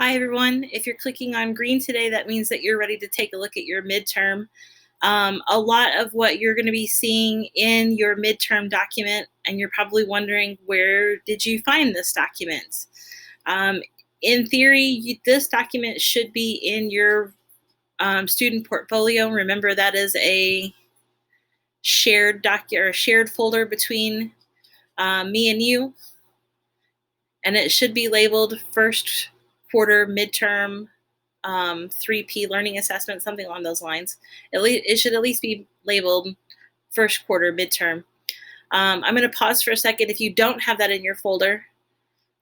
Hi, everyone. If you're clicking on green today, that means that you're ready to take a look at your midterm. A lot of what you're going to be seeing in your midterm document, and you're probably wondering, where did you find this document? Um, in theory, this document should be in your student portfolio. Remember, that is a shared or shared folder between me and you, and it should be labeled first quarter midterm 3P learning assessment, something along those lines. It should at least be labeled first quarter midterm. I'm going to pause for a second. If you don't have that in your folder,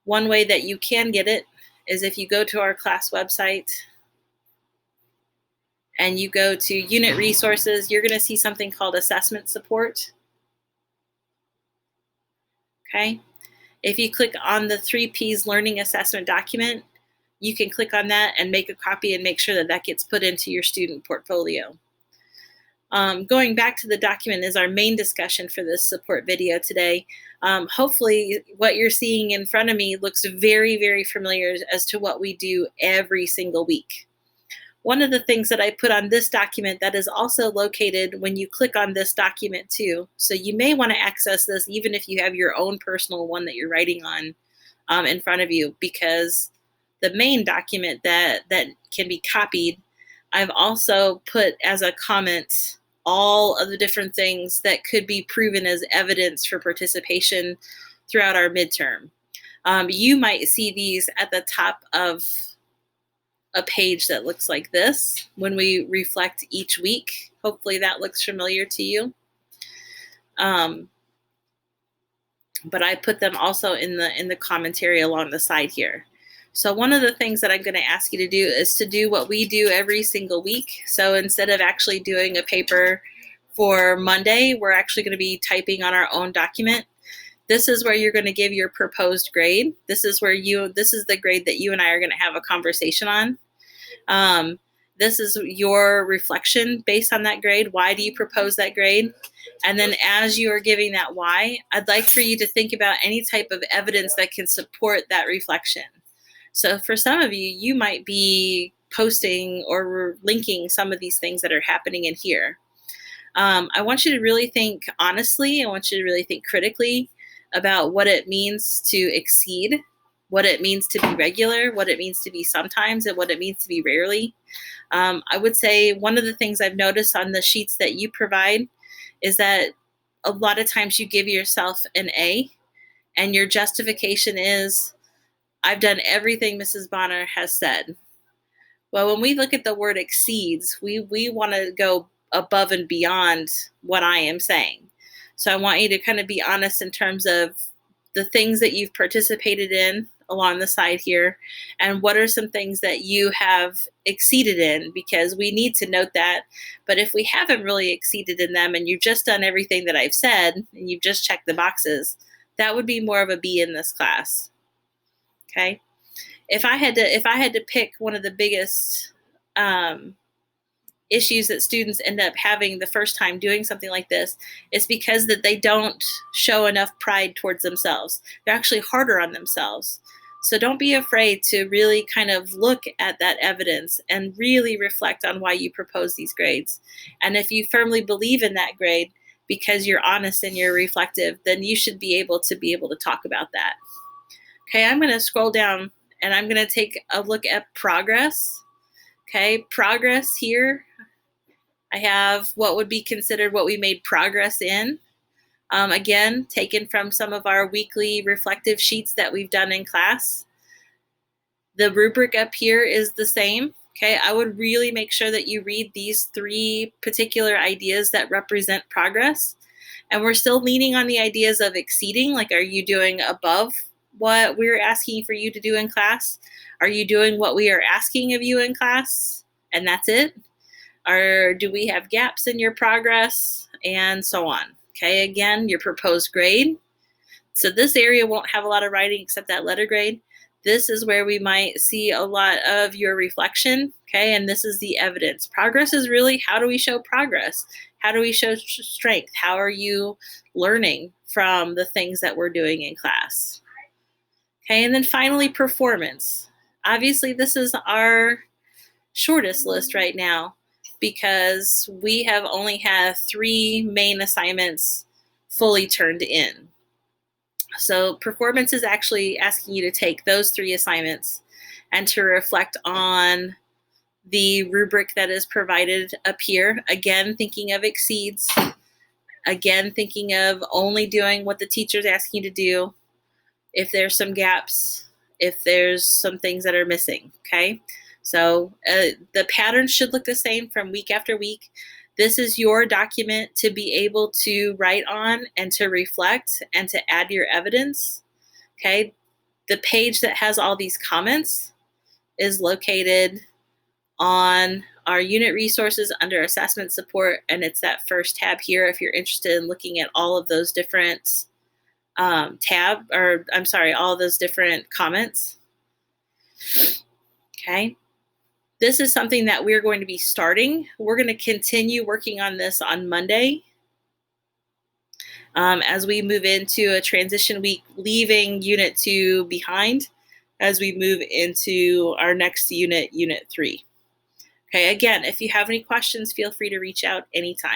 one way that you can get it is if you go to our class website and you go to unit resources, you're going to see something called assessment support. Okay. If you click on the 3Ps learning assessment document, you can click on that and make a copy and make sure that that gets put into your student portfolio. Going back to the document is our main discussion for this support video today. Hopefully what you're seeing in front of me looks very, very familiar as to what we do every single week. One of the things that I put on this document that is also located when you click on this document too, so you may want to access this even if you have your own personal one that you're writing on in front of you, because the main document that can be copied, I've also put as a comment all of the different things that could be proven as evidence for participation throughout our midterm. You might see these at the top of a page that looks like this when we reflect each week. Hopefully that looks familiar to you. But I put them also in the commentary along the side here. So one of the things that I'm going to ask you to do is to do what we do every single week. So instead of actually doing a paper for Monday, we're actually going to be typing on our own document. This is where you're going to give your proposed grade. This is the grade that you and I are going to have a conversation on. This is your reflection based on that grade. Why do you propose that grade? And then as you are giving that why, I'd like for you to think about any type of evidence that can support that reflection. So for some of you, you might be posting or linking some of these things that are happening in here. I want you to really think honestly. I want you to really think critically about what it means to exceed, what it means to be regular, what it means to be sometimes, and what it means to be rarely. I would say one of the things I've noticed on the sheets that you provide is that a lot of times you give yourself an A, and your justification is, I've done everything Mrs. Bonner has said. Well, when we look at the word exceeds, we want to go above and beyond what I am saying. So I want you to kind of be honest in terms of the things that you've participated in along the side here, and what are some things that you have exceeded in, because we need to note that. But if we haven't really exceeded in them and you've just done everything that I've said and you've just checked the boxes, that would be more of a B in this class. Okay. If I had to pick one of the biggest issues that students end up having the first time doing something like this, it's because that they don't show enough pride towards themselves. They're actually harder on themselves. So don't be afraid to really kind of look at that evidence and really reflect on why you propose these grades. And if you firmly believe in that grade because you're honest and you're reflective, then you should be able to talk about that. Okay, I'm going to scroll down and I'm going to take a look at progress. Okay, progress here. I have what would be considered what we made progress in. Again, taken from some of our weekly reflective sheets that we've done in class. The rubric up here is the same. Okay, I would really make sure that you read these three particular ideas that represent progress. And we're still leaning on the ideas of exceeding, like, are you doing above what we're asking for you to do in class? Are you doing what we are asking of you in class? And that's it. Or do we have gaps in your progress? And so on. Okay, again, your proposed grade. So this area won't have a lot of writing except that letter grade. This is where we might see a lot of your reflection. Okay, and this is the evidence. Progress is really, how do we show progress? How do we show strength? How are you learning from the things that we're doing in class? Okay, and then finally, performance. Obviously, this is our shortest list right now because we have only had 3 main assignments fully turned in. So performance is actually asking you to take those 3 assignments and to reflect on the rubric that is provided up here. Again, thinking of exceeds. Again, thinking of only doing what the teacher's asking you to do. If there's some gaps, if there's some things that are missing, okay? So the pattern should look the same from week after week. This is your document to be able to write on and to reflect and to add your evidence, okay? The page that has all these comments is located on our unit resources under assessment support, and it's that first tab here if you're interested in looking at all of those different all those different comments. Okay. This is something that we're going to be starting. We're going to continue working on this on Monday as we move into a transition week, leaving Unit 2 behind as we move into our next unit, Unit 3. Okay, again, if you have any questions, feel free to reach out anytime.